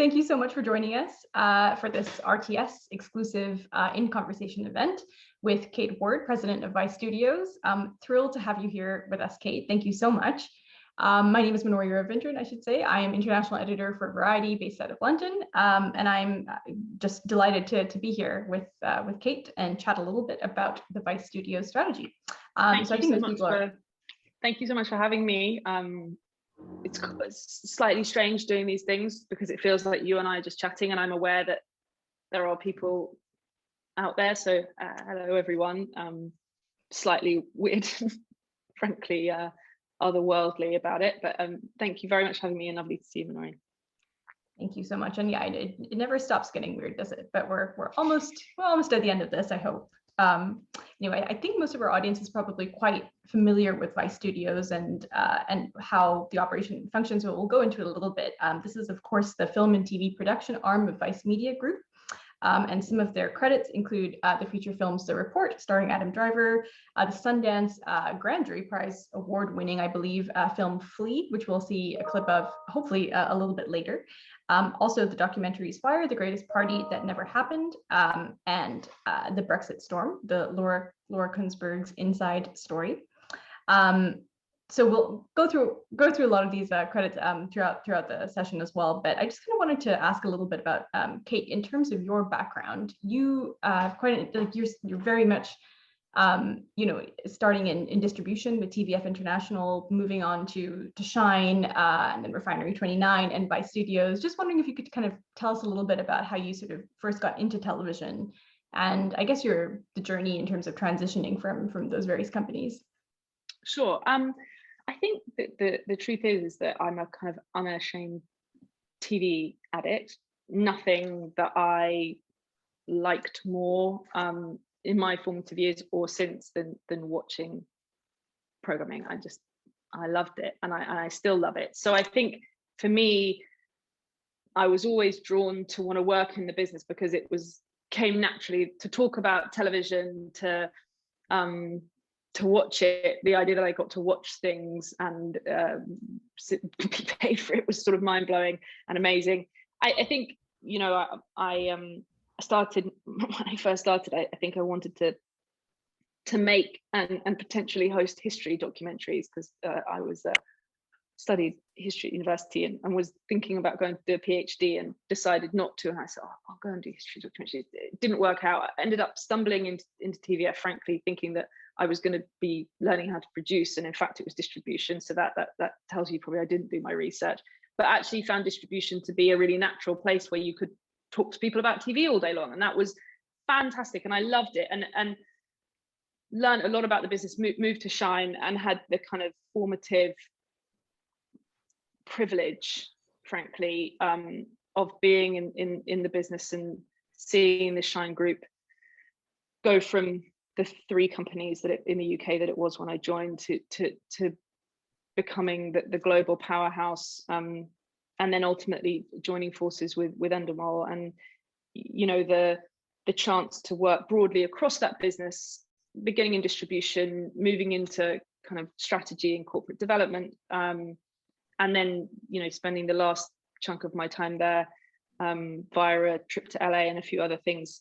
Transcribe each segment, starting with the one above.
Thank you so much for joining us for this RTS exclusive In Conversation event with Kate Ward, President of Vice Studios. I'm thrilled to have you here with us, Kate. Thank you so much. My name is Minoria Ravindran, I should say. I am international editor for Variety based out of London, and I'm just delighted to be here with Kate and chat a little bit about the Vice Studios strategy. Thank you so much for having me. It's slightly strange doing these things because it feels like you and I are just chatting, and I'm aware that there are people out there. So hello, everyone. Slightly weird, frankly, otherworldly about it. But thank you very much for having me, and lovely to see you, Minoria. Thank you so much. And yeah, it never stops getting weird, does it? But we're almost at the end of this, I hope. Anyway, I think most of our audience is probably quite familiar with Vice Studios and how the operation functions. We'll go into it a little bit. This is, of course, the film and TV production arm of Vice Media Group. And some of their credits include the feature films The Report, starring Adam Driver, the Sundance Grand Jury Prize award-winning, I believe, film Flea, which we'll see a clip of, hopefully, a little bit later. Also, the documentaries Fire, The Greatest Party That Never Happened, and The Brexit Storm, the Laura Kuenssberg's Inside Story. So we'll go through a lot of these credits throughout the session as well. But I just kind of wanted to ask a little bit about Kate, in terms of your background. You you're very much starting in distribution with TVF International, moving on to Shine, and then Refinery 29 and Vice Studios. Just wondering if you could kind of tell us a little bit about how you sort of first got into television, and I guess the journey in terms of transitioning from those various companies. Sure. I think that the truth is that I'm a kind of unashamed TV addict. Nothing that I liked more in my formative years or since than watching programming. I loved it, and I still love it. So I think for me, I was always drawn to want to work in the business because it came naturally to talk about television, to watch it. The idea that I got to watch things and be paid for it was sort of mind-blowing and amazing. I think, I started, when I first started, I think I wanted to make and potentially host history documentaries, because I was studied history at university and was thinking about going to do a PhD and decided not to. And I said, I'll go and do history documentaries. It didn't work out. I ended up stumbling into TVF, frankly, thinking that I was going to be learning how to produce, and in fact it was distribution. So that tells you probably I didn't do my research, but actually found distribution to be a really natural place where you could talk to people about TV all day long, and that was fantastic, and I loved it, and learned a lot about the business. Moved to Shine and had the kind of formative privilege, frankly, of being in the business and seeing the Shine Group go from the 3 companies in the UK that it was when I joined to becoming the global powerhouse, and then ultimately joining forces with Endemol, and the chance to work broadly across that business, beginning in distribution, moving into kind of strategy and corporate development, and then spending the last chunk of my time there via a trip to LA and a few other things,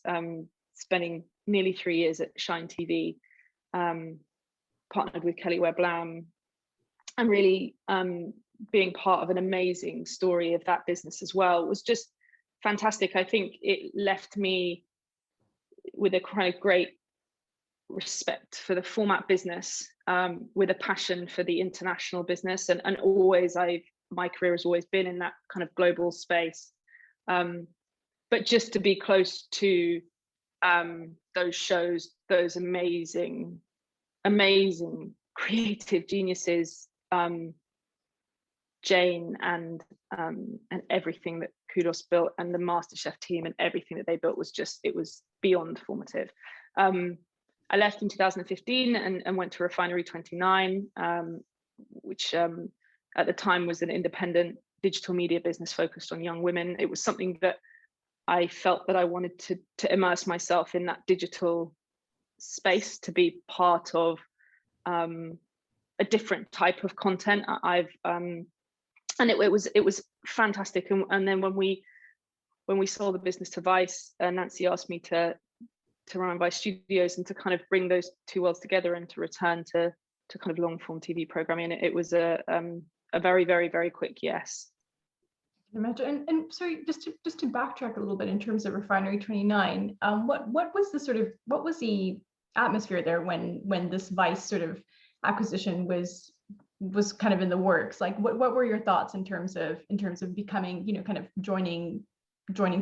spending nearly 3 years at Shine TV, partnered with Kelly Webb Lamb, and really being part of an amazing story of that business as well was just fantastic. I think it left me with a kind of great respect for the format business, with a passion for the international business, and always my career has always been in that kind of global space, but just to be close to those shows, those amazing creative geniuses, Jane and everything that Kudos built, and the MasterChef team and everything that they built it was beyond formative. I left in 2015 and went to Refinery 29, which at the time was an independent digital media business focused on young women. It was something that I felt that I wanted to immerse myself in, that digital space, to be part of a different type of content. And it was fantastic. And then when we when we sold the business to Vice, Nancy asked me to run Vice Studios and to kind of bring those two worlds together and to return to kind of long form TV programming. And it was a very, very, very quick yes. Imagine. And sorry, just to backtrack a little bit in terms of Refinery 29, what was the atmosphere there when this Vice sort of acquisition was kind of in the works? Like what were your thoughts in terms of becoming, you know, kind of joining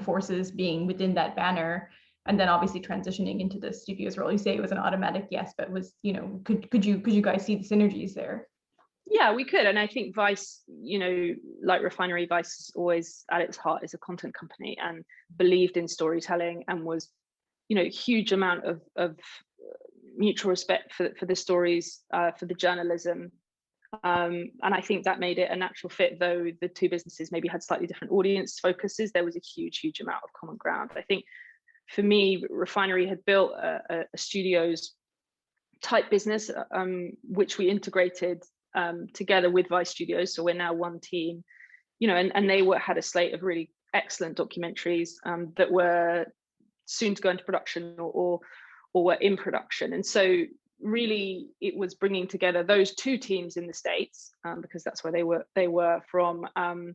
forces, being within that banner, and then obviously transitioning into the studios role? You say it was an automatic yes, but was, you know, could you guys see the synergies there? Yeah, we could. And I think Vice, you know, like Refinery, Vice always at its heart is a content company and believed in storytelling and was, you know, huge amount of mutual respect for the stories, for the journalism. And I think that made it a natural fit, though the two businesses maybe had slightly different audience focuses. There was a huge amount of common ground. I think for me, Refinery had built a studios type business, which we integrated together with Vice Studios. So we're now one team, you know, and they had a slate of really excellent documentaries that were soon to go into production or were in production. And so really it was bringing together those two teams in the States, because that's where they were from, and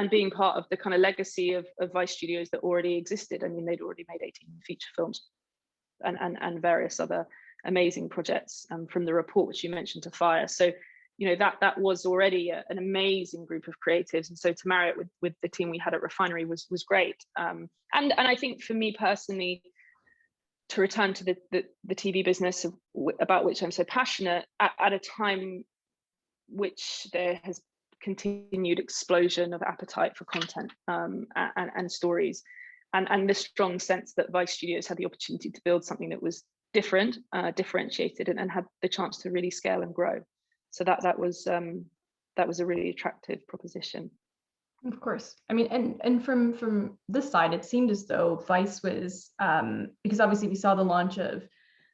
being part of the kind of legacy of Vice Studios that already existed. I mean, they'd already made 18 feature films and various other amazing projects, from The Report, which you mentioned, to Fire. So, you know, that was already an amazing group of creatives, and so to marry it with the team we had at Refinery was great. And I think for me personally, to return to the TV business about which I'm so passionate at a time which there has continued explosion of appetite for content and stories, and the strong sense that Vice Studios had the opportunity to build something that was different, differentiated, and had the chance to really scale and grow. So that was a really attractive proposition. Of course. I mean, and from this side, it seemed as though Vice was, because obviously we saw the launch of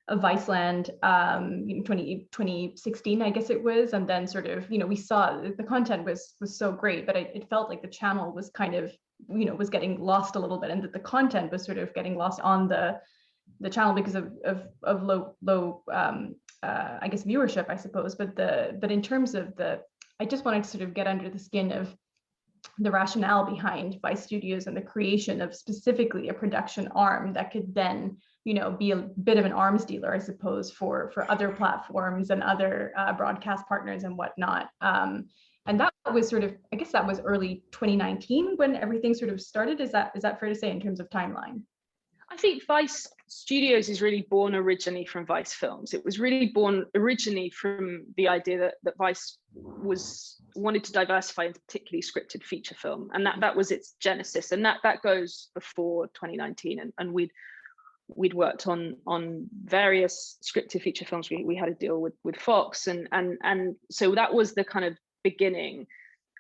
Viceland, 2016, I guess it was, and then sort of, you know, we saw the content was so great, but it felt like the channel was kind of, you know, was getting lost a little bit, and that the content was sort of getting lost on the channel because of low I guess viewership, I suppose. But in terms of I just wanted to sort of get under the skin of the rationale behind Vice Studios and the creation of specifically a production arm that could then, you know, be a bit of an arms dealer, I suppose, for other platforms and other broadcast partners and whatnot. And that was sort of, I guess that was early 2019 when everything sort of started. Is that fair to say in terms of timeline? I think Vice Studios is really born originally from Vice Films. It was really born originally from the idea that Vice wanted to diversify into particularly scripted feature film, and that was its genesis. And that goes before 2019. And we'd worked on various scripted feature films. We had a deal with Fox, and so that was the kind of beginning.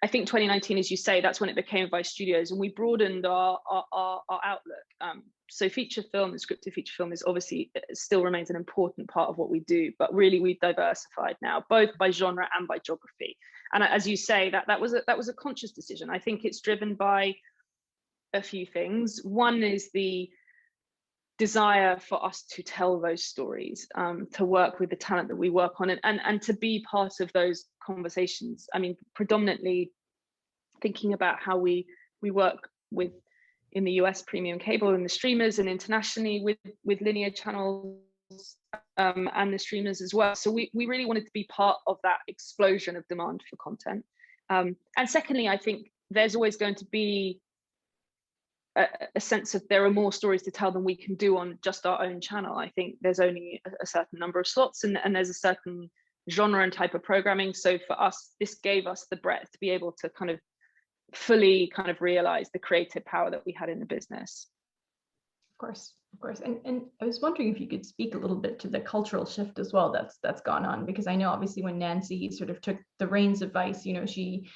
I think 2019, as you say, that's when it became Vice Studios, and we broadened our outlook. So feature film and scripted feature film is obviously still remains an important part of what we do, but really we've diversified now, both by genre and by geography. And as you say, that was a conscious decision. I think it's driven by a few things. One is the desire for us to tell those stories, to work with the talent that we work on, and to be part of those conversations. I mean, predominantly thinking about how we work with, in the US, premium cable and the streamers, and internationally with linear channels and the streamers as well. So we really wanted to be part of that explosion of demand for content. And secondly, I think there's always going to be a sense of there are more stories to tell than we can do on just our own channel. I think there's only a certain number of slots, and there's a certain genre and type of programming. So for us, this gave us the breadth to be able to kind of fully kind of realize the creative power that we had in the business. Of course. And I was wondering if you could speak a little bit to the cultural shift as well that's gone on, because I know obviously when Nancy sort of took the reins of Vice, you know, she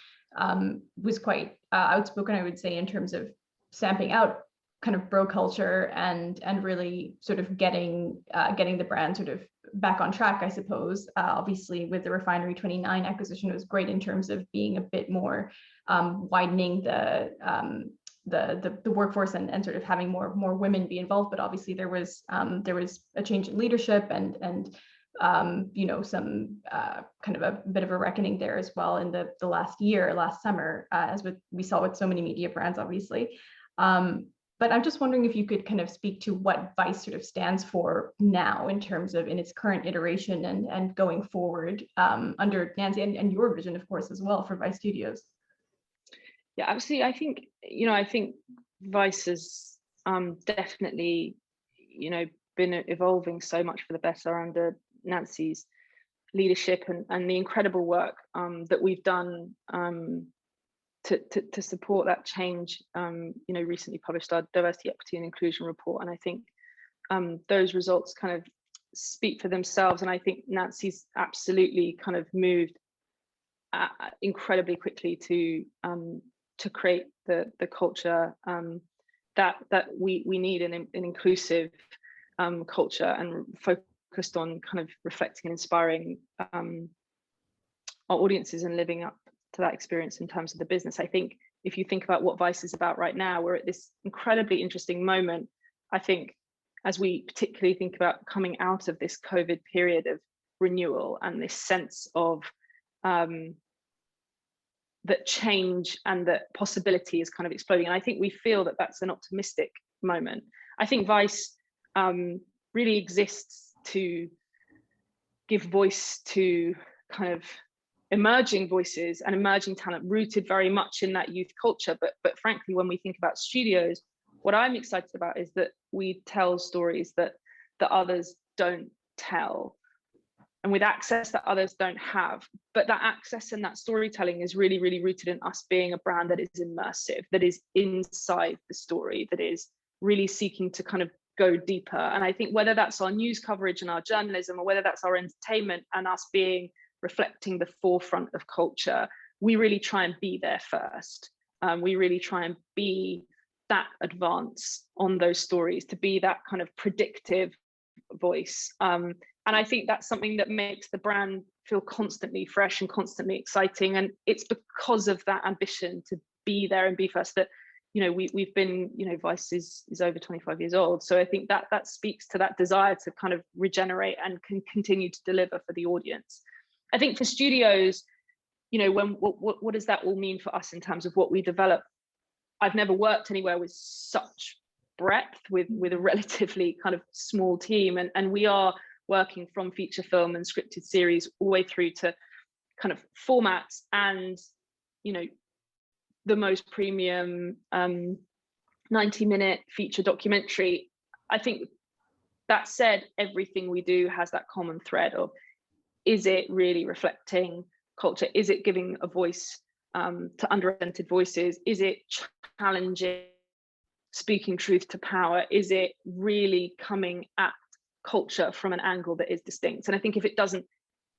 was quite outspoken, I would say, in terms of stamping out kind of bro culture and really sort of getting the brand sort of back on track, I suppose. Obviously with the Refinery 29 acquisition, it was great in terms of being a bit more widening the workforce and sort of having more women be involved. But obviously there was a change in leadership and you know, some kind of a bit of a reckoning there as well in the last summer, as we saw with so many media brands, obviously. But I'm just wondering if you could kind of speak to what Vice sort of stands for now in terms of in its current iteration and going forward under Nancy and your vision, of course, as well for Vice Studios. Yeah, absolutely. I think, you know, I think Vice has definitely, you know, been evolving so much for the better under Nancy's leadership and the incredible work that we've done to support that change. You know, recently published our diversity, equity and inclusion report, and I think those results kind of speak for themselves. And I think Nancy's absolutely kind of moved incredibly quickly to create the culture that we need, an inclusive culture, and focused on kind of reflecting and inspiring our audiences and living up to that experience in terms of the business. I think if you think about what Vice is about right now, we're at this incredibly interesting moment. I think as we particularly think about coming out of this COVID period of renewal and this sense of that change and that possibility is kind of exploding. And I think we feel that that's an optimistic moment. I think Vice really exists to give voice to kind of emerging voices and emerging talent rooted very much in that youth culture. But frankly, when we think about studios, what I'm excited about is that we tell stories that others don't tell, and with access that others don't have. But that access and that storytelling is really, really rooted in us being a brand that is immersive, that is inside the story, that is really seeking to kind of go deeper. And I think whether that's our news coverage and our journalism, or whether that's our entertainment and us being reflecting the forefront of culture, we really try and be there first. We really try and be that advance on those stories, to be that kind of predictive voice. And I think that's something that makes the brand feel constantly fresh and constantly exciting. And it's because of that ambition to be there and be first that, you know, we've been, you know, Vice is over 25 years old. So I think that speaks to that desire to kind of regenerate and can continue to deliver for the audience. I think for studios, you know, what does that all mean for us in terms of what we develop? I've never worked anywhere with such breadth with a relatively kind of small team, and we are working from feature film and scripted series all the way through to kind of formats and, you know, the most premium 90-minute feature documentary. I think that said, everything we do has that common thread of, is it really reflecting culture? Is it giving a voice to underrepresented voices? Is it challenging, speaking truth to power? Is it really coming at culture from an angle that is distinct? And I think if it doesn't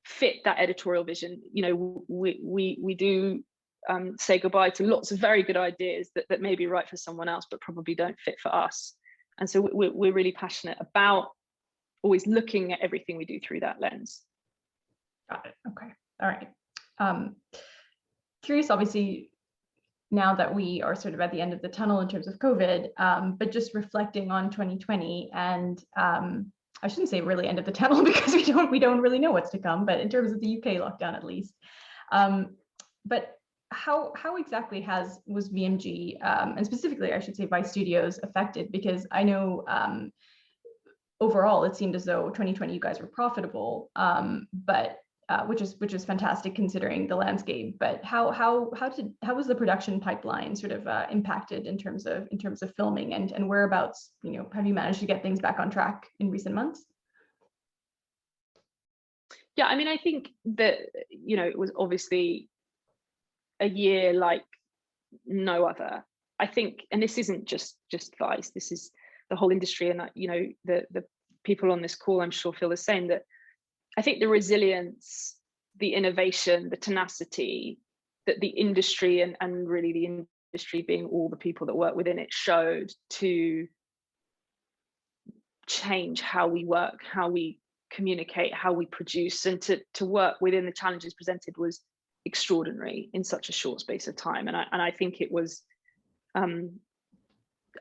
fit that editorial vision, you know, we do say goodbye to lots of very good ideas that may be right for someone else, but probably don't fit for us. And so we're really passionate about always looking at everything we do through that lens. Got it. Okay. All right. Curious, obviously, now that we are sort of at the end of the tunnel in terms of COVID, but just reflecting on 2020 and I shouldn't say really end of the tunnel because we don't really know what's to come, but in terms of the UK lockdown at least. But how exactly was VMG and specifically I should say Vice Studios affected? Because I know overall it seemed as though 2020 you guys were profitable, but which is fantastic considering the landscape. But how was the production pipeline sort of impacted in terms of filming and whereabouts, you know, have you managed to get things back on track in recent months? Yeah, I mean, I think that, you know, it was obviously a year like no other. I think, and this isn't just Vice, this is the whole industry, and you know, the people on this call I'm sure feel the same, that I think the resilience, the innovation, the tenacity that the industry and really the industry being all the people that work within it showed to change how we work, how we communicate, how we produce, and to work within the challenges presented was extraordinary in such a short space of time. And I think it was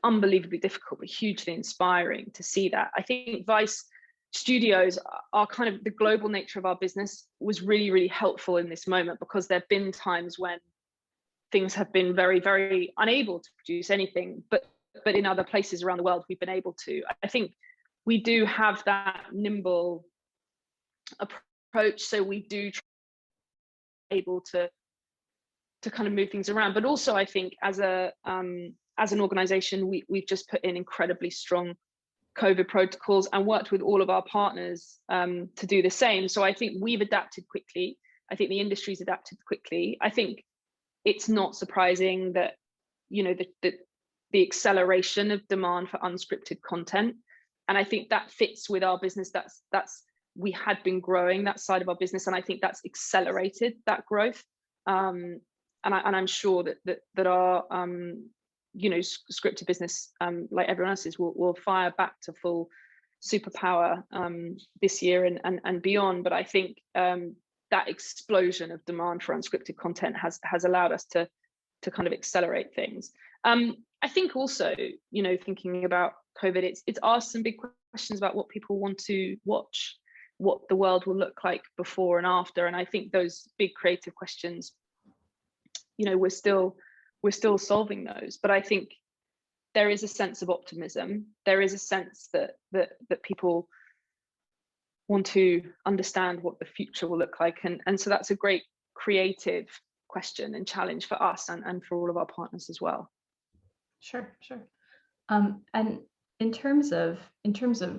unbelievably difficult, but hugely inspiring to see that. I think Vice Studios are kind of, the global nature of our business was really, really helpful in this moment, because there have been times when things have been very, very unable to produce anything, but in other places around the world, we've been able to. I think we do have that nimble approach, so we do able to kind of move things around. But also, I think as an organization, we've just put in incredibly strong COVID protocols and worked with all of our partners to do the same. So I think we've adapted quickly. I think the industry's adapted quickly. I think it's not surprising that, you know, the acceleration of demand for unscripted content, and I think that fits with our business. That's we had been growing that side of our business, and I think that's accelerated that growth. And I'm sure that our you know, scripted business, like everyone else's, will fire back to full superpower this year and beyond. But I think that explosion of demand for unscripted content has allowed us to kind of accelerate things. I think also, you know, thinking about COVID, it's asked some big questions about what people want to watch, what the world will look like before and after. And I think those big creative questions, you know, we're still solving those. But I think there is a sense of optimism. There is a sense that people want to understand what the future will look like. And so that's a great creative question and challenge for us and for all of our partners as well. Sure. And in terms of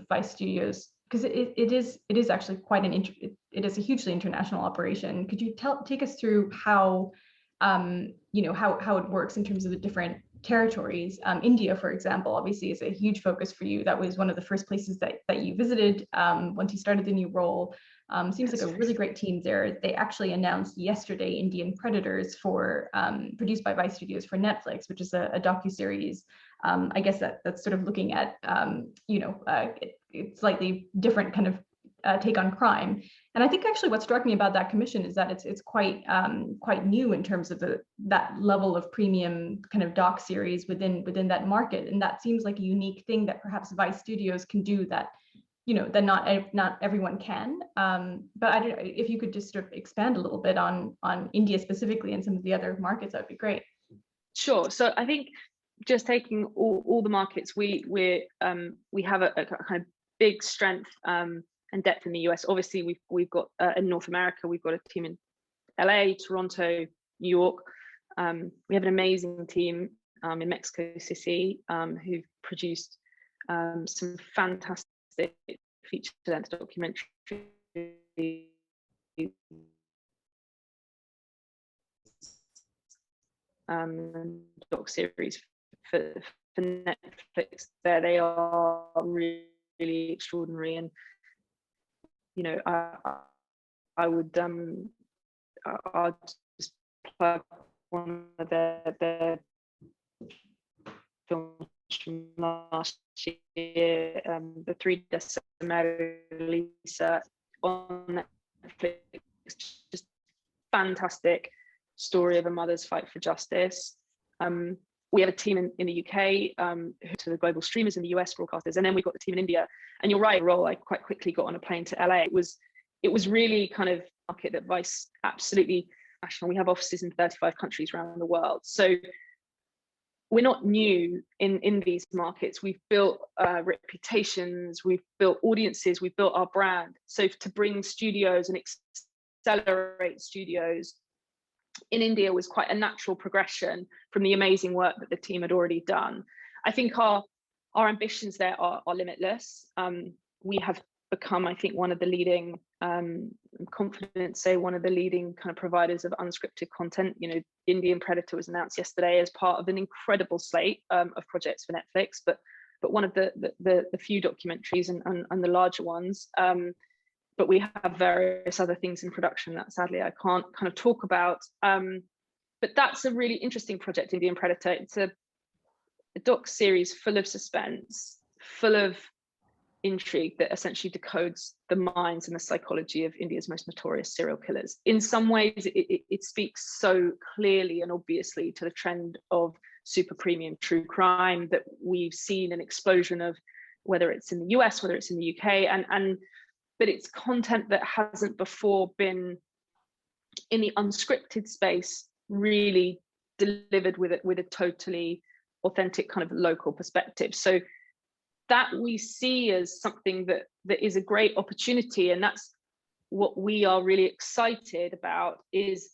Vice Studios, because it is actually quite it is a hugely international operation. Could you take us through how you know, how it works in terms of the different territories? India, for example, obviously is a huge focus for you. That was one of the first places that you visited once you started the new role. Seems like a really great team there. They actually announced yesterday Indian Predators for produced by Vice Studios for Netflix, which is a docuseries. I guess that's sort of looking at you know, it's slightly different kind of take on crime. And I think actually what struck me about that commission is that it's quite new in terms of that level of premium kind of doc series within that market. And that seems like a unique thing that perhaps Vice Studios can do that, you know, that not everyone can. But I don't know if you could just sort of expand a little bit on India specifically and some of the other markets, that would be great. Sure. So I think just taking all the markets, we have a kind of big strength and depth in the US. Obviously, we've got in North America, we've got a team in LA, Toronto, New York. We have an amazing team in Mexico City who've produced some fantastic feature-length documentary doc series for Netflix. There, they are really extraordinary, and you know, I would I'll just plug one of their films from last year, the 3 Decimero Lisa on Netflix. Just fantastic story of a mother's fight for justice. We have a team in the UK to the global streamers, in the US broadcasters, and then we've got the team in India. And you're right, I quite quickly got on a plane to LA. It was really kind of a market that Vice absolutely national. We have offices in 35 countries around the world. So we're not new in these markets. We've built reputations, we've built audiences, we've built our brand. So to bring studios and accelerate studios in India was quite a natural progression from the amazing work that the team had already done. I think our ambitions there are limitless. We have become, I think, one of the leading, I'm confident to say, one of the leading kind of providers of unscripted content. You know, Indian Predator was announced yesterday as part of an incredible slate of projects for Netflix, but one of the few documentaries and the larger ones. But we have various other things in production that sadly I can't kind of talk about. But that's a really interesting project, Indian Predator. It's a doc series full of suspense, full of intrigue that essentially decodes the minds and the psychology of India's most notorious serial killers. In some ways, it speaks so clearly and obviously to the trend of super premium true crime that we've seen an explosion of, whether it's in the US, whether it's in the UK, but it's content that hasn't before been in the unscripted space really delivered with a totally authentic kind of local perspective. So that we see as something that is a great opportunity, and that's what we are really excited about, is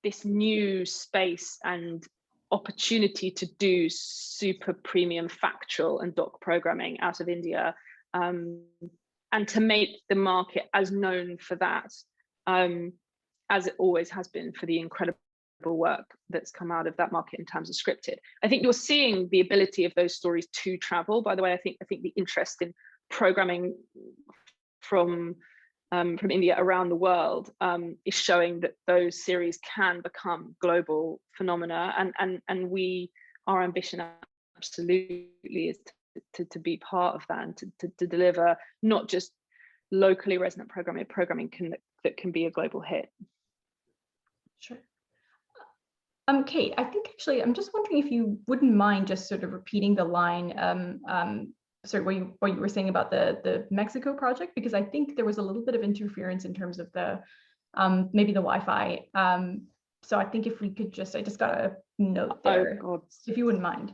this new space and opportunity to do super premium factual and doc programming out of India, and to make the market as known for that as it always has been for the incredible work that's come out of that market in terms of scripted. I think you're seeing the ability of those stories to travel. By the way, I think the interest in programming from India around the world is showing that those series can become global phenomena, and our ambition absolutely is to be part of that, and to deliver not just locally resonant programming that can be a global hit. Sure. Kate, I think actually I'm just wondering if you wouldn't mind just sort of repeating the line, sorry, what you were saying about the Mexico project, because I think there was a little bit of interference in terms of the maybe the Wi-Fi. So I think if we could I just got a note there, oh God, if you wouldn't mind.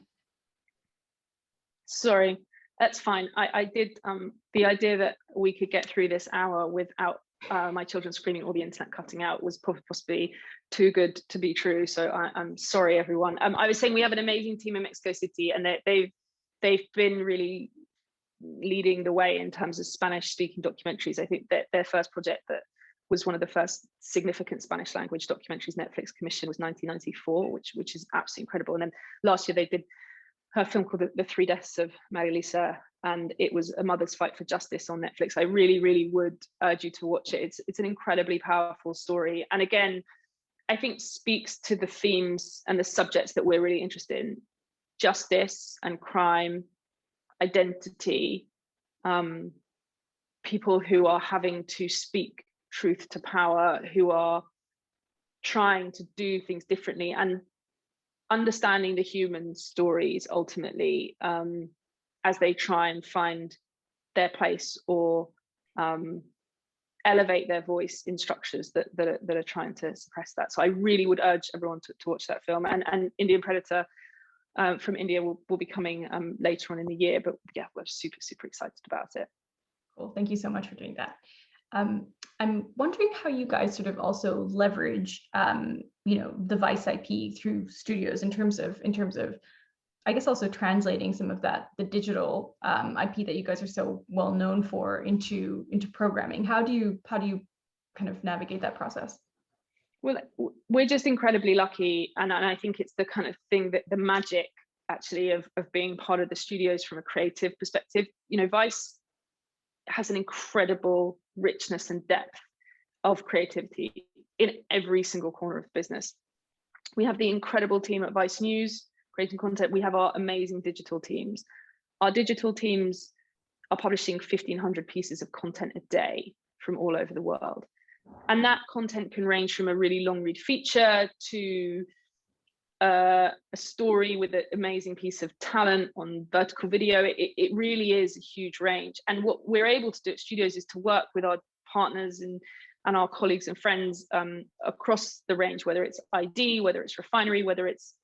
Sorry, that's fine. I did the idea that we could get through this hour without my children screaming or the internet cutting out was possibly too good to be true. So I'm sorry, everyone. I was saying we have an amazing team in Mexico City, and they've been really leading the way in terms of Spanish-speaking documentaries. I think that their first project that was one of the first significant Spanish language documentaries Netflix commissioned was 1994, which is absolutely incredible. And then last year they did her film called The Three Deaths of Maria Lisa, and it was a mother's fight for justice on Netflix. I really, really would urge you to watch it. It's an incredibly powerful story, and again, I think speaks to the themes and the subjects that we're really interested in: justice and crime, identity, people who are having to speak truth to power, who are trying to do things differently, and understanding the human stories ultimately as they try and find their place or elevate their voice in structures that are trying to suppress that. So I really would urge everyone to watch that film. And Indian Predator from India will be coming later on in the year, but yeah, we're super, super excited about it. Cool, thank you so much for doing that. I'm wondering how you guys sort of also leverage, the Vice IP through studios in terms of, I guess, also translating some of the digital IP that you guys are so well known for into programming. How do you kind of navigate that process? Well, we're just incredibly lucky, and I think it's the kind of thing that the magic actually of being part of the studios from a creative perspective. Vice has an incredible richness and depth of creativity in every single corner of business. We have the incredible team at Vice News creating content. We have our amazing digital teams. Our digital teams are publishing 1,500 pieces of content a day from all over the world. And that content can range from a really long read feature to a story with an amazing piece of talent on vertical video. It really is a huge range. And what we're able to do at studios is to work with our partners and our colleagues and friends across the range, whether it's ID, whether it's Refinery, whether it's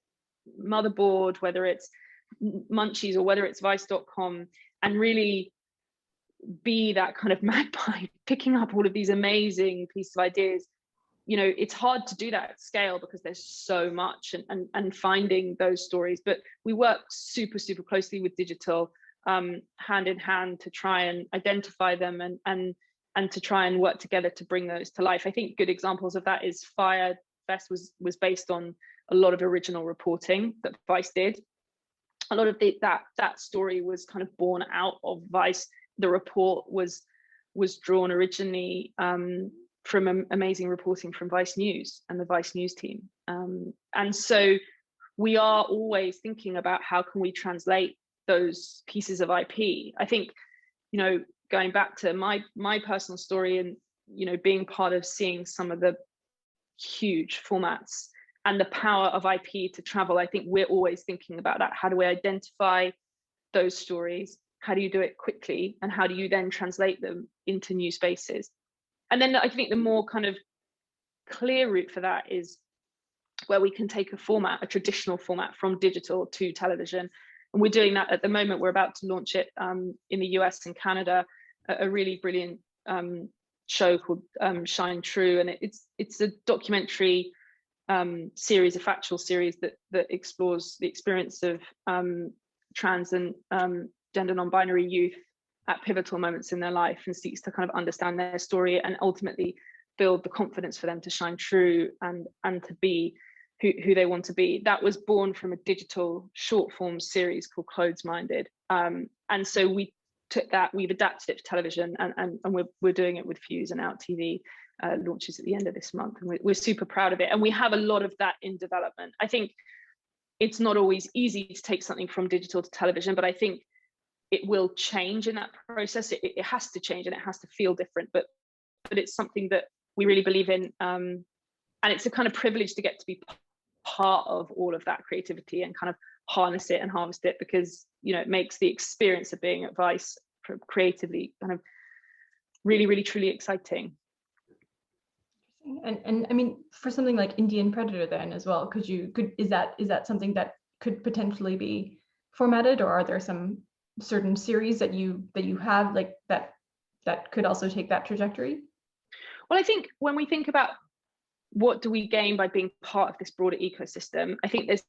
Motherboard, whether it's Munchies, or whether it's Vice.com, and really be that kind of magpie picking up all of these amazing pieces of ideas. It's hard to do that at scale because there's so much, and finding those stories, but we work super, super closely with digital hand in hand to try and identify them and to try and work together to bring those to life. I think good examples of that is Fire Fest was based on a lot of original reporting that Vice did. A lot of that story was kind of born out of Vice. The report was drawn originally from amazing reporting from Vice News and the Vice News team. And so we are always thinking about how can we translate those pieces of IP. I think, going back to my personal story and, being part of seeing some of the huge formats and the power of IP to travel. I think we're always thinking about that. How do we identify those stories? How do you do it quickly? And how do you then translate them into new spaces? And then I think the more kind of clear route for that is where we can take a traditional format from digital to television. And we're doing that at the moment. We're about to launch it in the US and Canada, a really brilliant show called Shine True. And it's a documentary series, a factual series that explores the experience of trans and gender non-binary youth at pivotal moments in their life, and seeks to kind of understand their story and ultimately build the confidence for them to shine true and to be who they want to be. That was born from a digital short form series called Clothes Minded. And so we took that, we've adapted it for television, and we're doing it with Fuse and Out TV. Launches at the end of this month, and we're super proud of it. And we have a lot of that in development. I think it's not always easy to take something from digital to television, but I think it will change in that process. It has to change and it has to feel different, but it's something that we really believe in. And it's a kind of privilege to get to be part of all of that creativity and kind of harness it and harvest it, because, you know, it makes the experience of being at Vice creatively kind of really, really, truly exciting. And I mean, for something like Indian Predator then as well, is that something that could potentially be formatted, or are there some certain series that you have like that could also take that trajectory? Well, I think when we think about what do we gain by being part of this broader ecosystem, I think there's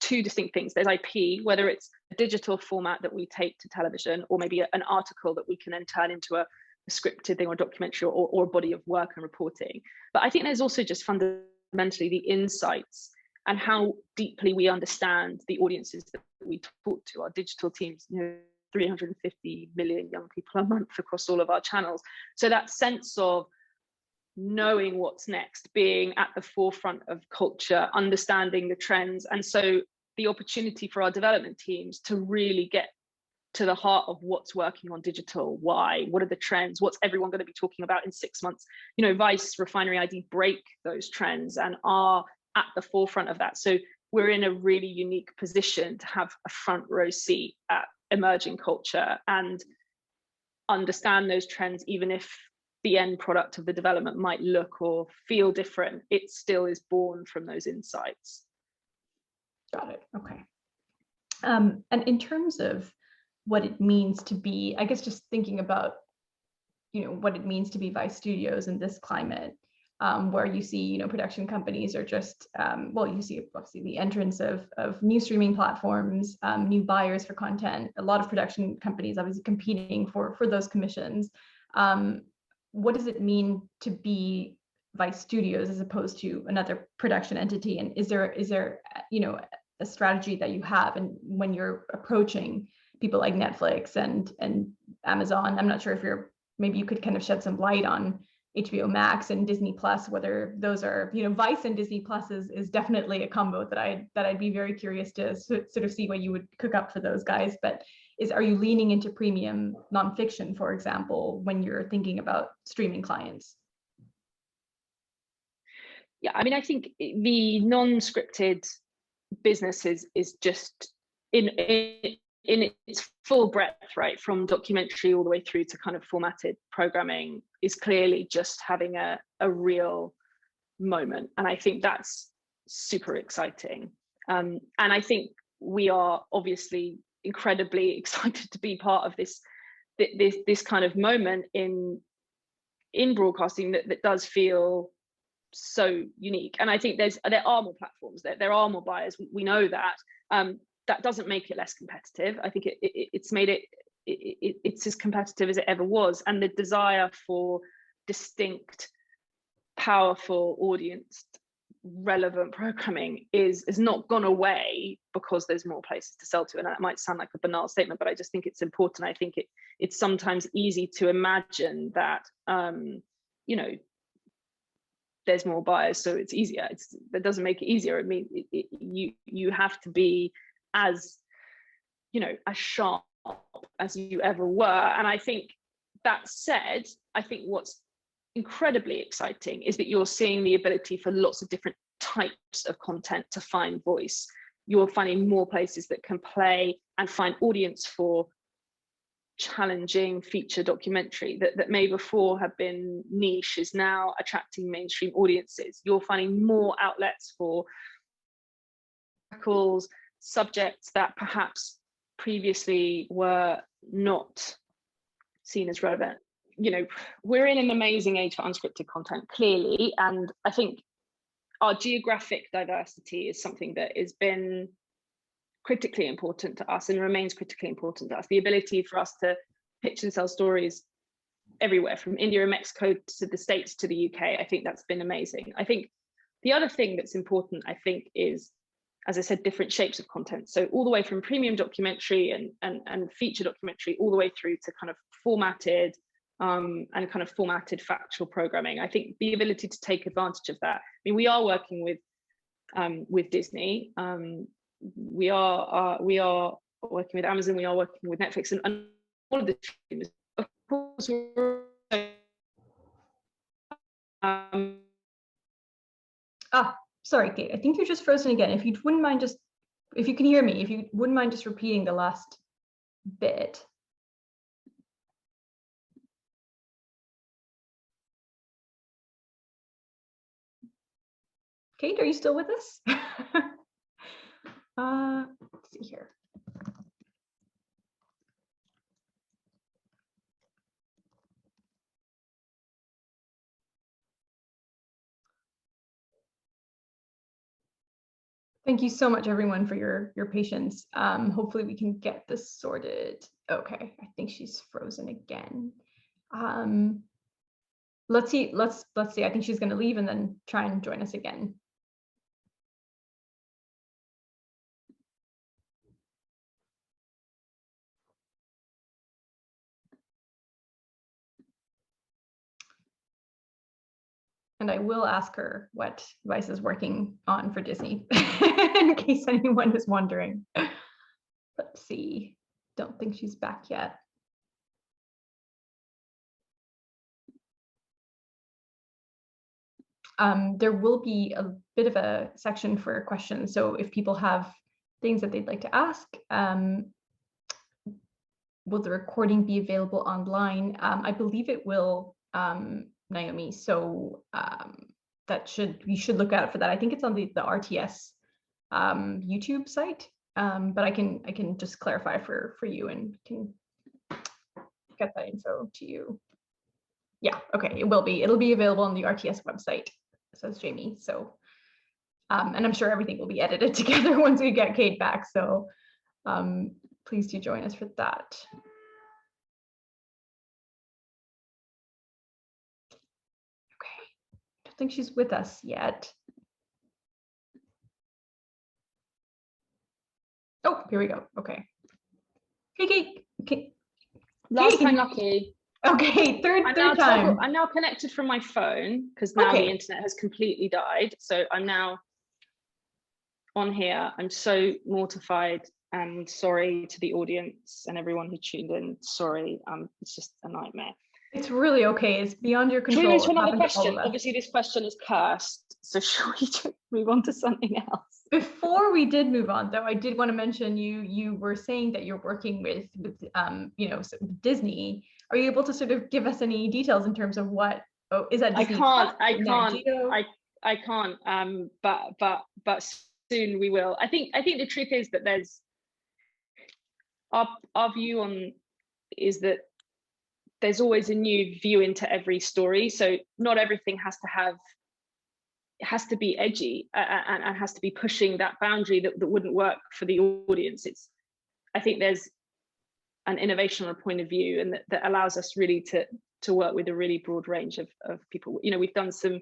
two distinct things. There's IP, whether it's a digital format that we take to television, or maybe an article that we can then turn into a scripted thing or documentary or a body of work and reporting. But I think there's also just fundamentally the insights and how deeply we understand the audiences that we talk to. Our digital teams, 350 million young people a month across all of our channels. So that sense of knowing what's next, being at the forefront of culture, understanding the trends. And so the opportunity for our development teams to really get to the heart of what's working on digital, why, what are the trends, what's everyone going to be talking about in 6 months. Vice, Refinery ID break those trends and are at the forefront of that. So we're in a really unique position to have a front row seat at emerging culture and understand those trends. Even if the end product of the development might look or feel different, it still is born from those insights. Got it. Okay. And in terms of what it means to be, I guess, just thinking about, what it means to be Vice Studios in this climate, where you see, production companies are just, you see obviously the entrance of new streaming platforms, new buyers for content, a lot of production companies obviously competing for those commissions. What does it mean to be Vice Studios as opposed to another production entity? And is there a strategy that you have, and when you're approaching people like Netflix and Amazon? I'm not sure if maybe you could kind of shed some light on HBO Max and Disney Plus, whether those are, Vice and Disney Plus is definitely a combo that I'd be very curious to sort of see what you would cook up for those guys. But are you leaning into premium nonfiction, for example, when you're thinking about streaming clients? Yeah, I mean, I think the non-scripted business is just in its full breadth, right, from documentary all the way through to kind of formatted programming, is clearly just having a real moment. And I think that's super exciting. And I think we are obviously incredibly excited to be part of this kind of moment in broadcasting that does feel so unique. And I think there are more platforms, there are more buyers, we know that. That doesn't make it less competitive. I think it's made it's as competitive as it ever was. And the desire for distinct, powerful, audience relevant programming is not gone away because there's more places to sell to. And that might sound like a banal statement, but I just think it's important. I think it's sometimes easy to imagine that there's more buyers, so it's easier. That doesn't make it easier. I mean, you have to be as sharp as you ever were. And I think, that said, I think what's incredibly exciting is that you're seeing the ability for lots of different types of content to find voice. You're finding more places that can play and find audience for challenging feature documentary that may before have been niche is now attracting mainstream audiences. You're finding more outlets for subjects that perhaps previously were not seen as relevant. You know, we're in an amazing age for unscripted content, clearly, and I think our geographic diversity is something that has been critically important to us and remains critically important to us. The ability for us to pitch and sell stories everywhere, from India and Mexico to the States to the UK, I think that's been amazing. I think the other thing that's important, I think, is, as I said, different shapes of content. So all the way from premium documentary and feature documentary, all the way through to kind of formatted and kind of formatted factual programming. I think the ability to take advantage of that. I mean, we are working with Disney. We are working with Amazon. We are working with Netflix, and all of the streamers. Of course, sorry, Kate. I think you're just frozen again. If you wouldn't mind if you can hear me, if you wouldn't mind just repeating the last bit. Kate, are you still with us? Let's see here. Thank you so much, everyone, for your patience. Hopefully we can get this sorted. Okay, I think she's frozen again. Let's see. I think she's going to leave and then try and join us again. And I will ask her what Vice is working on for Disney, in case anyone is wondering. Let's see. Don't think she's back yet. There will be a bit of a section for questions. So if people have things that they'd like to ask, will the recording be available online? I believe it will, Naomi. So you should look out for that. I think it's on the RTS YouTube site, but I can just clarify for you and can get that info to you. Yeah, okay, it'll be available on the RTS website, says Jamie. So and I'm sure everything will be edited together once we get Kate back. So please do join us for that. I don't think she's with us yet. Oh, here we go. Okay. Hey, Kate. Okay. Last time lucky. Okay, third time. I'm now connected from my phone because now the internet has completely died. So I'm now on here. I'm so mortified and sorry to the audience and everyone who tuned in. Sorry, it's just a nightmare. It's really okay. It's beyond your control. To another question. Obviously, this question is cursed. So shall we just move on to something else? Before we did move on, though, I did want to mention you were saying that you're working with Disney. Are you able to sort of give us any details in terms of what? Oh, is that Disney? I can't. But soon we will. I think the truth is that there's our view on is that there's always a new view into every story. So not everything has to be edgy and has to be pushing that boundary that wouldn't work for the audience. I think there's an innovation or a point of view, and that allows us really to work with a really broad range of people. You know, we've done some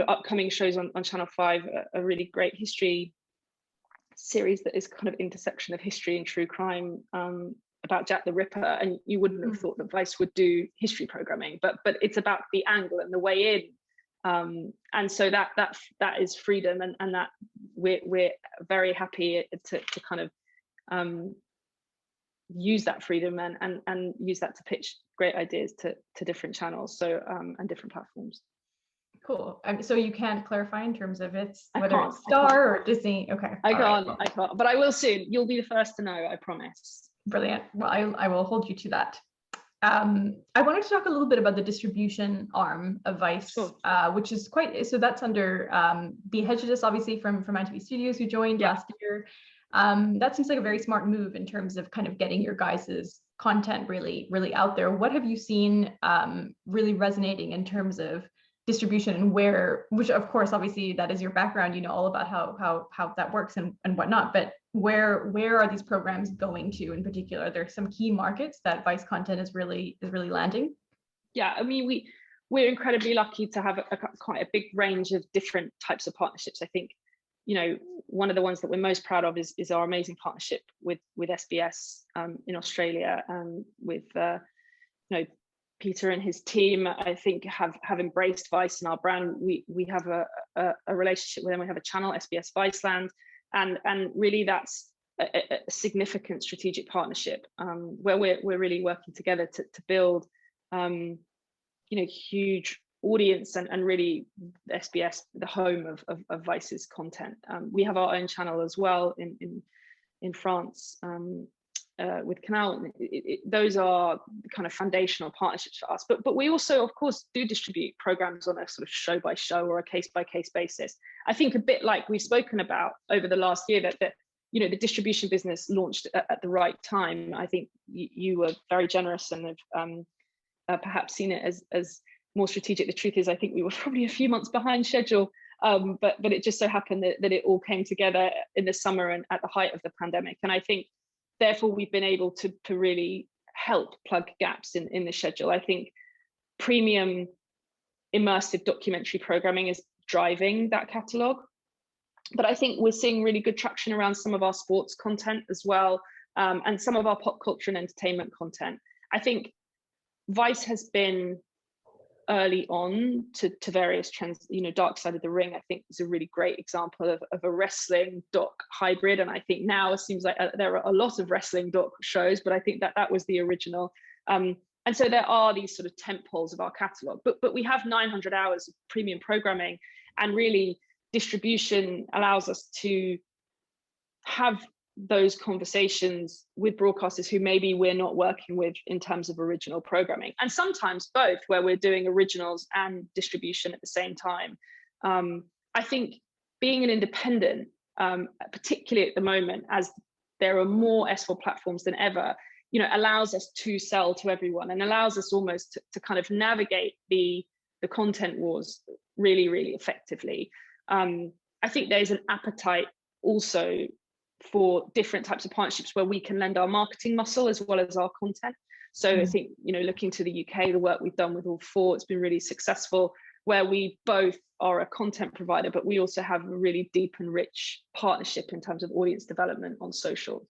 upcoming shows on Channel 5, a really great history series that is kind of intersection of history and true crime, about Jack the Ripper, and you wouldn't have thought that Vice would do history programming, but it's about the angle and the way in, and so that is freedom, and that we're very happy to kind of use that freedom and use that to pitch great ideas to different channels, so and different platforms. Cool. So you can't clarify in terms of it's I whether can't. it's Star or Disney. Okay. I All right. can't. Well, I can't. But I will soon. You'll be the first to know. I promise. brilliant. Well, I will hold you to that. I wanted to talk a little bit about the distribution arm of Vice, Sure. which is quite, so that's under B. Hedges, obviously from ITV Studios, who joined last year. That seems like a very smart move in terms of kind of getting your guys' content really, really out there. What have you seen really resonating in terms of distribution, and where, which of course, obviously that is your background, you know all about how that works and whatnot, but where are these programs going to in particular? There are some key markets that Vice content is really landing. Yeah, I mean, we're incredibly lucky to have quite a big range of different types of partnerships. I think, you know, one of the ones that we're most proud of is our amazing partnership with SBS in Australia, and with you know, Peter and his team, I think have embraced Vice and our brand. We have a relationship with them. We have a channel, SBS Viceland, and really that's a significant strategic partnership where we're really working together to build you know, huge audience and really SBS the home of Vice's content. We have our own channel as well in France. With Canal, those are kind of foundational partnerships for us. But we also, of course, do distribute programs on a sort of show by show or a case by case basis. I think a bit like we've spoken about over the last year, that you know, the distribution business launched at the right time. I think you were very generous and have perhaps seen it as more strategic. The truth is, I think we were probably a few months behind schedule. But it just so happened that it all came together in the summer and at the height of the pandemic. And I think therefore we've been able to really help plug gaps in the schedule. I think premium immersive documentary programming is driving that catalogue, but I think we're seeing really good traction around some of our sports content as well, and some of our pop culture and entertainment content. I think Vice has been early on to various trends. You know, Dark Side of the Ring, I think, is a really great example of a wrestling doc hybrid. And I think now it seems like there are a lot of wrestling doc shows, but I think that was the original. And so there are these sort of tent poles of our catalogue, but we have 900 hours of premium programming, and really distribution allows us to have those conversations with broadcasters who maybe we're not working with in terms of original programming, and sometimes both, where we're doing originals and distribution at the same time. I think being an independent, particularly at the moment, as there are more S4 platforms than ever, you know, allows us to sell to everyone and allows us almost to kind of navigate the content wars really, really effectively. I think there's an appetite also for different types of partnerships where we can lend our marketing muscle as well as our content. So I think, you know, looking to the UK, the work we've done with All Four, it's been really successful, where we both are a content provider, but we also have a really deep and rich partnership in terms of audience development on social.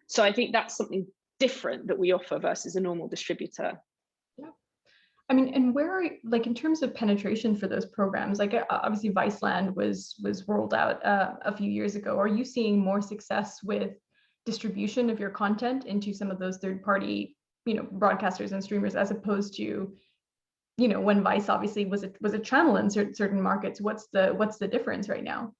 So I think that's something different that we offer versus a normal distributor. Yeah. I mean, and where, like, in terms of penetration for those programs, like obviously Viceland was rolled out a few years ago. Are you seeing more success with distribution of your content into some of those third-party, you know, broadcasters and streamers, as opposed to, you know, when Vice obviously was a channel in certain markets? What's the difference right now?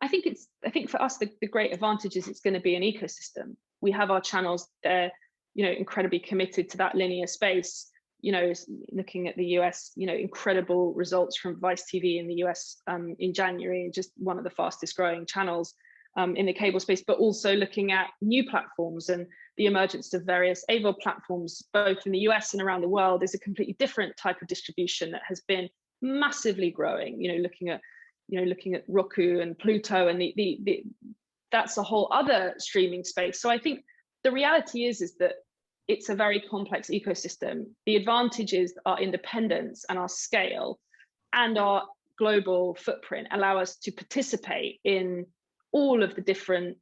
I think for us, the great advantage is it's going to be an ecosystem. We have our channels, they're, you know, incredibly committed to that linear space. You know, looking at the US, you know, incredible results from Vice TV in the US in January, and just one of the fastest growing channels in the cable space, but also looking at new platforms and the emergence of various AVOD platforms, both in the US and around the world. Is a completely different type of distribution that has been massively growing. You know, looking at Roku and Pluto, and that's a whole other streaming space. So I think the reality is that it's a very complex ecosystem. The advantages, our independence and our scale and our global footprint, allow us to participate in all of the different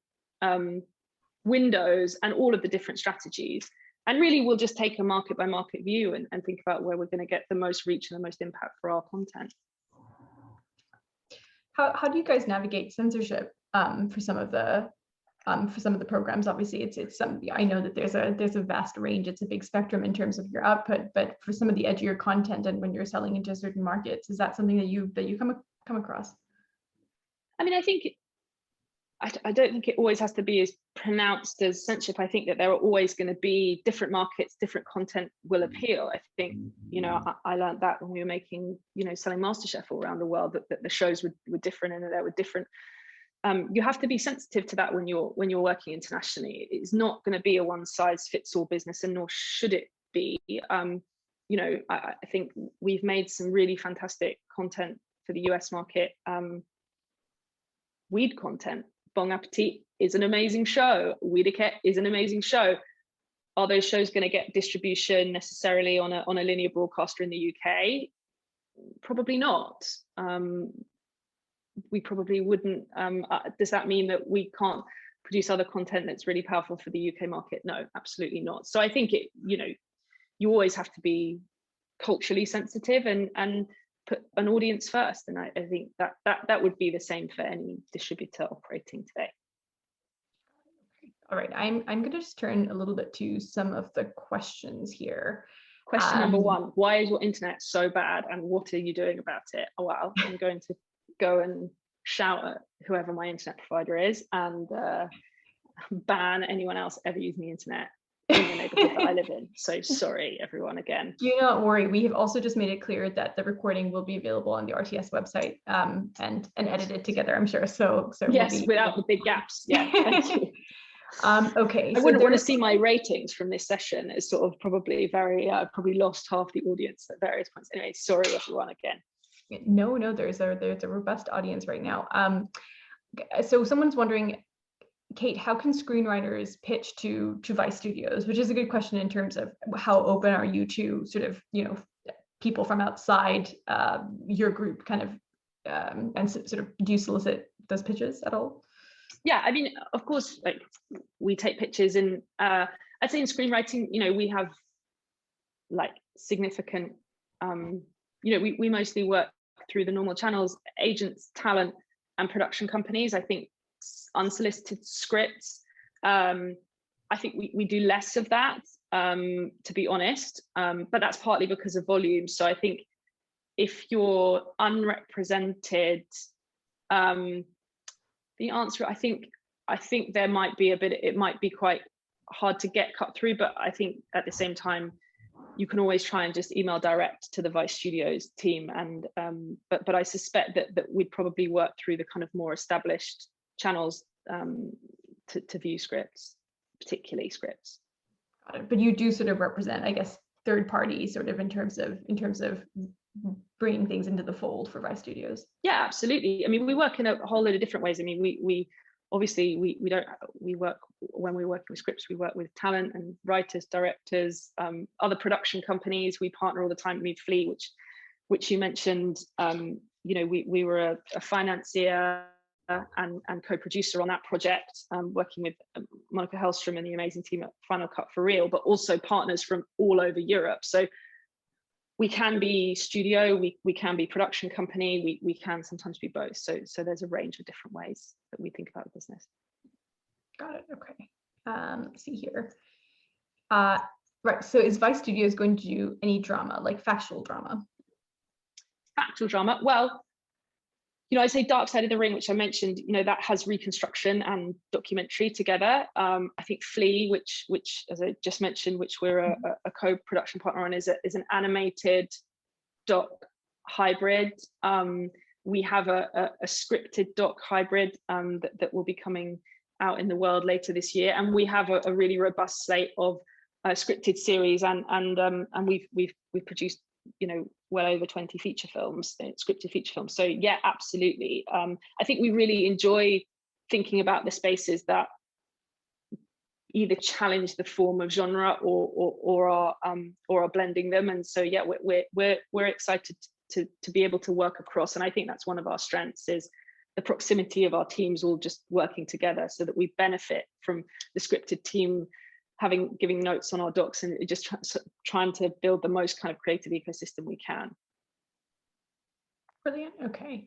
windows and all of the different strategies. And really, we'll just take a market by market view and think about where we're going to get the most reach and the most impact for our content. How do you guys navigate censorship for some of the for some of the programs. Obviously, it's some, I know that there's a vast range. It's a big spectrum in terms of your output, but for some of the edgier content and when you're selling into certain markets, is that something that you come across? I mean, I think I don't think it always has to be as pronounced as censorship. I think that there are always going to be different markets, different content will appeal. I think, you know, I learned that when we were making, you know, selling MasterChef all around the world, that the shows were different and that there were different. You have to be sensitive to that when you're working internationally. It's not going to be a one size fits all business, and nor should it be. You know, I think we've made some really fantastic content for the US market. Weed content. Bon Appetit is an amazing show. Weediquette is an amazing show. Are those shows going to get distribution necessarily on a linear broadcaster in the UK? Probably not. We probably wouldn't. Does that mean that we can't produce other content that's really powerful for the UK market? No, absolutely not. So I think you know, you always have to be culturally sensitive and put an audience first. And I think that would be the same for any distributor operating today. All right, I'm going to just turn a little bit to some of the questions here. Question number one, why is your internet so bad and what are you doing about it? Oh, well, I'm going to go and shout at whoever my internet provider is and ban anyone else ever using the internet in the neighborhood that I live in. So sorry, everyone, again. Do not worry. We have also just made it clear that the recording will be available on the RTS website and edited together, I'm sure. So yes, without the big gaps. Yeah, thank you. Okay. I wouldn't want to see my ratings from this session. It's sort of probably probably lost half the audience at various points. Anyway, sorry everyone again. No, there's a robust audience right now. So someone's wondering, Kate, how can screenwriters pitch to Vice Studios? Which is a good question in terms of how open are you to sort of, you know, people from outside your group kind of, and sort of, do you solicit those pitches at all? Yeah, I mean, of course, like we take pitches, and I'd say in screenwriting, you know, we have like significant, you know, we mostly work through the normal channels, agents, talent, and production companies. I think unsolicited scripts, I think we do less of that, to be honest, but that's partly because of volume. So I think if you're unrepresented, the answer, I think there might be a bit, it might be quite hard to get cut through, but I think at the same time, you can always try and just email direct to the Vice Studios team. And but I suspect that we'd probably work through the kind of more established channels to view scripts, particularly scripts. Got it. But you do sort of represent, I guess, third parties sort of in terms of bringing things into the fold for Vice Studios. Yeah, absolutely. I mean, we work in a whole load of different ways. I mean, we obviously we work, when we're working with scripts, we work with talent and writers, directors, other production companies. We partner all the time. We Flea, which you mentioned. You know, we were a financier and co-producer on that project, working with Monica Hellstrom and the amazing team at Final Cut for Real, but also partners from all over Europe. So we can be studio, we can be production company, we can sometimes be both. So there's a range of different ways that we think about the business. Got it. Okay. Let's see here. Right. So is Vice Studios going to do any drama, like factual drama? Factual drama. Well, you know, I say Dark Side of the Ring, which I mentioned, you know, that has reconstruction and documentary together. I think Flea, which as I just mentioned, which we're a co-production partner on, is an animated doc hybrid. We have a scripted doc hybrid that will be coming out in the world later this year, and we have a really robust slate of scripted series, and we've produced, you know, well over 20 feature films, scripted feature films. So yeah, absolutely. I think we really enjoy thinking about the spaces that either challenge the form of genre or are blending them. And so yeah, we're excited to be able to work across. And I think that's one of our strengths, is the proximity of our teams all just working together, so that we benefit from the scripted team giving notes on our docs, and just trying to build the most kind of creative ecosystem we can. Brilliant. Okay.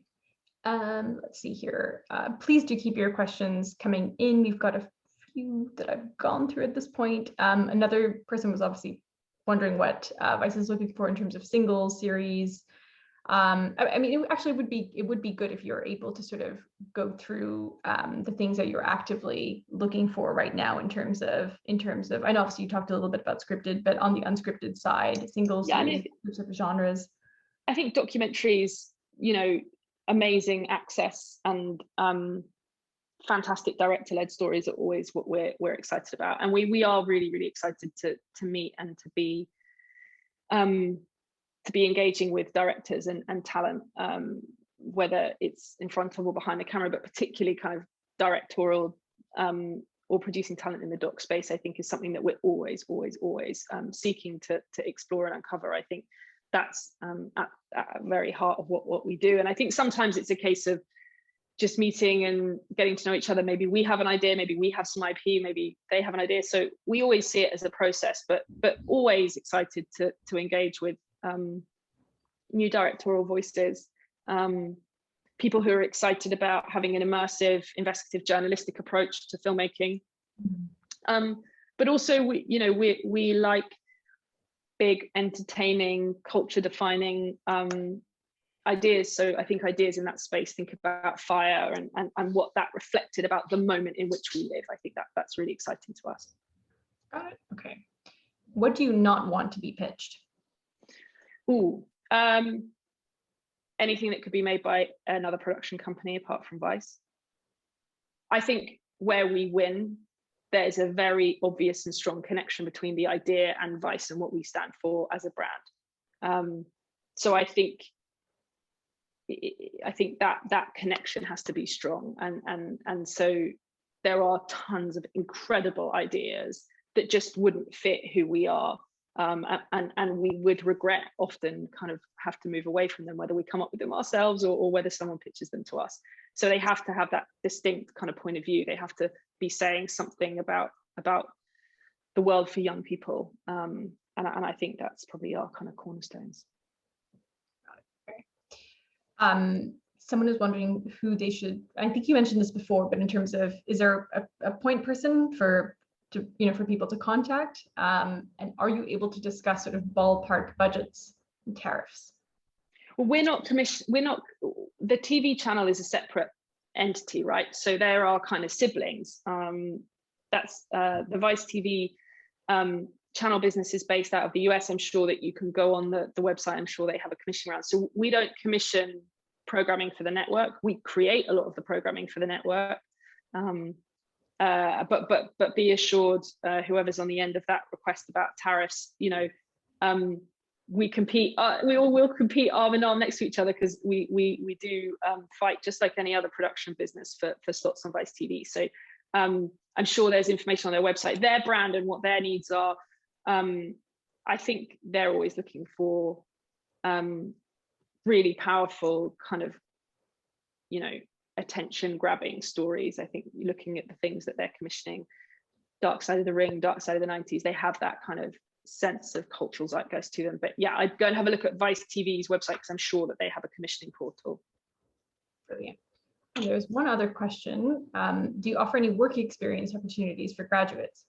Let's see here. Please do keep your questions coming in. We've got a few that I've gone through at this point. Another person was obviously wondering what Vice is looking for in terms of singles, series. I mean, it would be good if you're able to sort of go through the things that you're actively looking for right now in terms of. I know obviously you talked a little bit about scripted, but on the unscripted side, singles, series, groups of genres. I think documentaries, amazing access and fantastic director-led stories are always what we're excited about, and we are really, really excited to meet and to be engaging with directors and talent, whether it's in front of or behind the camera, but particularly kind of directorial or producing talent in the doc space. I think is something that we're always seeking to explore and uncover. I think that's at the very heart of what we do. And I think sometimes it's a case of just meeting and getting to know each other. Maybe we have an idea, maybe we have some IP, maybe they have an idea. So we always see it as a process, but always excited to engage with new directorial voices, people who are excited about having an immersive, investigative, journalistic approach to filmmaking. But also, we like big, entertaining, culture-defining ideas. So I think ideas in that space, think about fire and what that reflected about the moment in which we live. I think that's really exciting to us. Got it. Okay. What do you not want to be pitched? Anything that could be made by another production company apart from Vice. I think where we win, there's a very obvious and strong connection between the idea and Vice and what we stand for as a brand. So I think that connection has to be strong, and so there are tons of incredible ideas that just wouldn't fit who we are, and we would regret often kind of have to move away from them, whether we come up with them ourselves or whether someone pitches them to us. So they have to have that distinct kind of point of view. They have to be saying something about the world for young people, and I think that's probably our kind of cornerstones. Someone is wondering who they should, I think you mentioned this before, but in terms of, is there a point person for people to contact? And are you able to discuss sort of ballpark budgets and tariffs? Well, the TV channel is a separate entity, right? So there are kind of siblings. That's the Vice TV channel business is based out of the US. I'm sure that you can go on the website. I'm sure they have a commission round. So we don't commission programming for the network. We create a lot of the programming for the network. But be assured, whoever's on the end of that request about tariffs, we compete. We all will compete arm in arm next to each other, because we do fight just like any other production business for slots on Vice TV. So I'm sure there's information on their website, their brand and what their needs are. I think they're always looking for really powerful kind of, attention grabbing stories. I think looking at the things that they're commissioning, Dark Side of the Ring, Dark Side of the 90s, they have that kind of sense of cultural zeitgeist to them. But yeah, I'd go and have a look at Vice TV's website, because I'm sure that they have a commissioning portal. Brilliant. And there's one other question. Do you offer any work experience opportunities for graduates?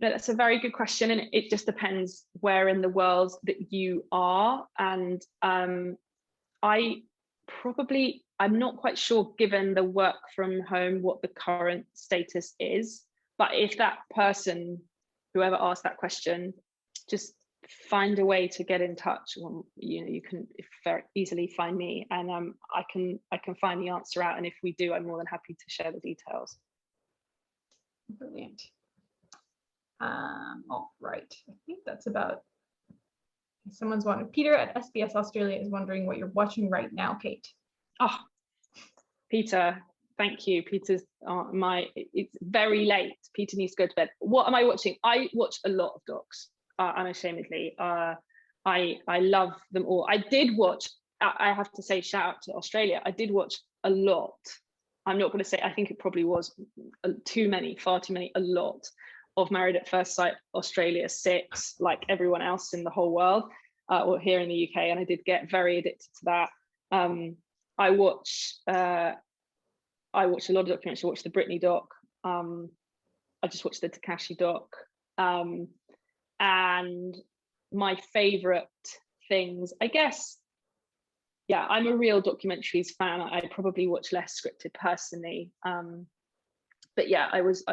No, that's a very good question, and it just depends where in the world that you are. And I'm not quite sure, given the work from home, what the current status is. But if that person, whoever asked that question, just find a way to get in touch. Well, you can very easily find me, and I can find the answer out. And if we do, I'm more than happy to share the details. Brilliant. All right, I think that's about. Someone's wanted. Peter at SBS Australia is wondering what you're watching right now, Kate. Oh, Peter, thank you. Peter's it's very late. Peter needs to go to bed. What am I watching? I watch a lot of docs, unashamedly. I love them all. I did watch, I have to say, shout out to Australia. I did watch a lot. I'm not going to say, I think it probably was too many, far too many, a lot of Married at First Sight Australia 6, like everyone else in the whole world, or here in the UK. And I did get very addicted to that. I watch a lot of documentaries. I watched the Britney doc. I just watched the Takashi doc. And my favorite things, I guess, yeah, I'm a real documentaries fan. I probably watch less scripted personally. But yeah, I was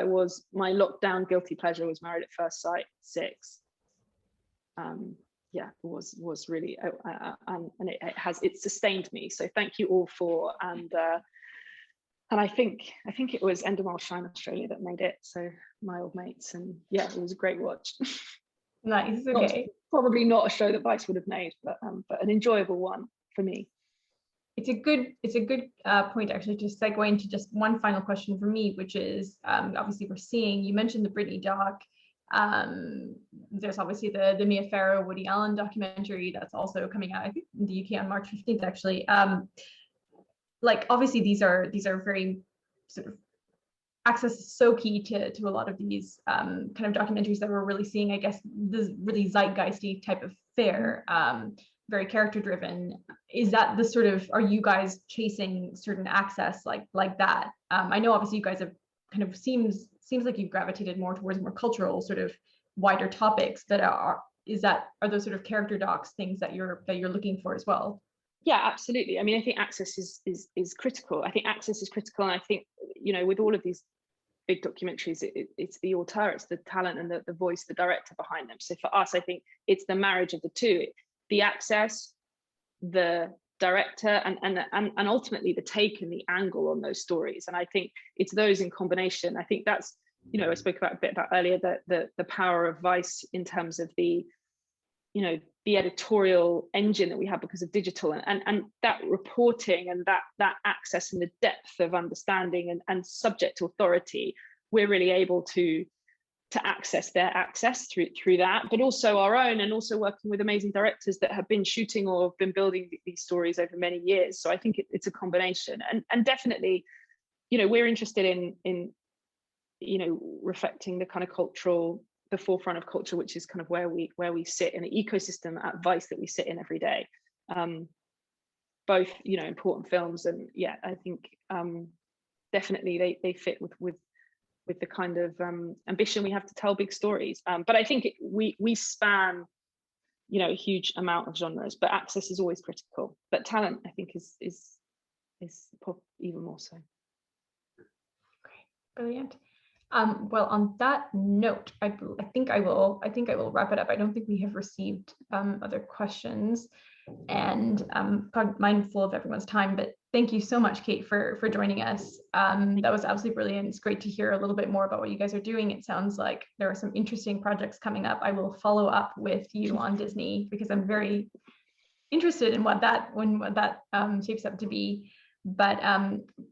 my lockdown guilty pleasure was Married at First Sight 6. Yeah, was really, and it sustained me. So thank you all for, and I think it was Endemol Shine Australia that made it. So my old mates, and yeah, it was a great watch. Nice. Okay. Probably not a show that Vice would have made, but an enjoyable one for me. It's a good point actually to segue into just one final question for me, which is obviously you mentioned the Britney doc. There's obviously the Mia Farrow, Woody Allen documentary that's also coming out, I think, in the UK on March 15th actually. Like obviously these are very sort of, access is so key to a lot of these kind of documentaries that we're really seeing, I guess, this really zeitgeisty type of fare, very character driven. Is that the sort of, are you guys chasing certain access like that? I know obviously you guys have kind of seems like you've gravitated more towards more cultural sort of wider topics, that are those sort of character docs things that you're looking for as well? Yeah, absolutely. I mean, I think access is critical. I think access is critical, and I think, you know, with all of these big documentaries, it's the auteur, it's the talent and the voice, the director behind them. So for us, I think it's the marriage of the two: the access, the director, and ultimately the take and the angle on those stories. And I think it's those in combination. I think that's, you know, I spoke about a bit about earlier, the power of Vice in terms of the, you know, the editorial engine that we have because of digital, and that reporting and that access and the depth of understanding and subject authority. We're really able to access their access through that, but also our own, and also working with amazing directors that have been shooting or have been building these stories over many years. So I think it's a combination, and definitely, you know, we're interested in you know, reflecting the kind of cultural, the forefront of culture, which is kind of where we sit in the ecosystem at Vice that we sit in every day. Both, you know, important films, and yeah, I think definitely they fit with the kind of ambition we have to tell big stories. But I think we span, you know, a huge amount of genres, but access is always critical. But talent, I think, is even more so. Great, brilliant. Well, on that note, I think I will wrap it up. I don't think we have received other questions, and I'm mindful of everyone's time, but thank you so much, Kate, for joining us. That was absolutely brilliant. It's great to hear a little bit more about what you guys are doing. It sounds like there are some interesting projects coming up. I will follow up with you on Disney because I'm very interested in what that shapes up to be. But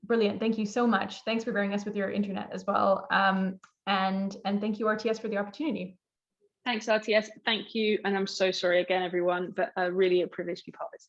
brilliant. Thank you so much. Thanks for bearing us with your internet as well. And thank you, RTS, for the opportunity. Thanks, RTS. Thank you. And I'm so sorry again, everyone, but really a privilege to be part of this.